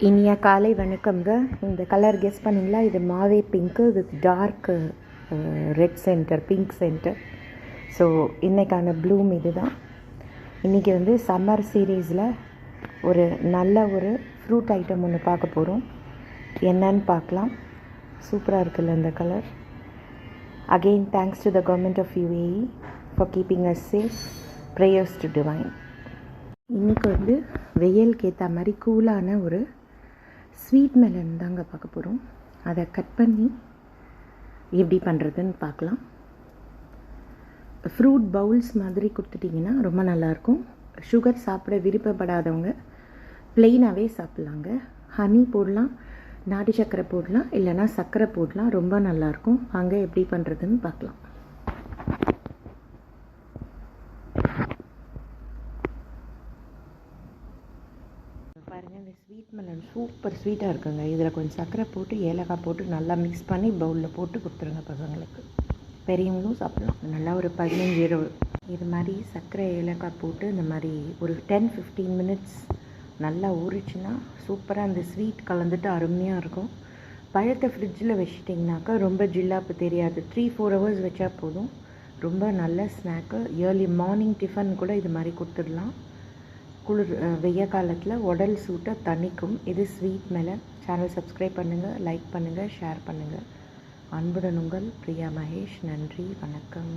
இனிய காலை வணக்கம்ங்க. இந்த கலர் கெஸ் பண்ணிங்களா? இது மாவே pink with dark red centre, pink centre. So இன்றைக்கான ப்ளூம் இது தான். இன்றைக்கி சம்மர் சீரீஸில் ஒரு நல்ல ஒரு ஃப்ரூட் ஐட்டம் ஒன்று பார்க்க போகிறோம். என்னன்னு பார்க்கலாம். சூப்பராக இருக்குல்ல இந்த colour. Again thanks to the government of UAE for keeping us safe. Prayers to divine. இன்றைக்கி வெயிலுக்கு ஏற்ற மாதிரி கூலான ஒரு ஸ்வீட் மெலன் தாங்க பார்க்க போகிறோம். அதை கட் பண்ணி எப்படி பண்ணுறதுன்னு பார்க்கலாம். ஃப்ரூட் பவுல்ஸ் மாதிரி கொடுத்துட்டிங்கன்னா ரொம்ப நல்லாயிருக்கும். சுகர் சாப்பிட விருப்பப்படாதவங்க ப்ளெயினாகவே சாப்பிட்லாங்க. ஹனி போடலாம், நாட்டு சர்க்கரை போடலாம், இல்லைனா சர்க்கரை போடலாம். ரொம்ப நல்லாயிருக்கும். அங்கே எப்படி பண்ணுறதுன்னு பார்க்கலாம். பாருங்கள், இந்த ஸ்வீட் மெலன் சூப்பர் ஸ்வீட்டாக இருக்குங்க. இதில் கொஞ்சம் சர்க்கரை போட்டு ஏலக்காய் போட்டு நல்லா மிக்ஸ் பண்ணி பவுலில் போட்டு கொடுத்துருங்க பசங்களுக்கு. பெரியவங்களும் சாப்பிடலாம். நல்லா ஒரு 15-20 இது மாதிரி சர்க்கரை ஏலக்காய் போட்டு இந்த மாதிரி ஒரு 10-15 மினிட்ஸ் நல்லா ஊறிச்சுன்னா சூப்பராக அந்த ஸ்வீட் கலந்துட்டு அருமையாக இருக்கும். பழத்தை ஃப்ரிட்ஜில் வச்சிட்டிங்கனாக்கா ரொம்ப ஜில்லாப்பு தெரியாது. 3-4 ஹவர்ஸ் வச்சா போதும். ரொம்ப நல்ல ஸ்நாக்கு. ஏர்லி மார்னிங் டிஃபன் கூட இது மாதிரி கொடுத்துடலாம். குளிர் வெய்ய காலத்தில் உடல் சூட்டை தணிக்கும். இது ஸ்வீட் மெலன். சேனல் சப்ஸ்கிரைப் பண்ணுங்கள், லைக் பண்ணுங்கள், ஷேர் பண்ணுங்கள். அன்புடன் உங்கள் பிரியா மகேஷ். நன்றி, வணக்கம்.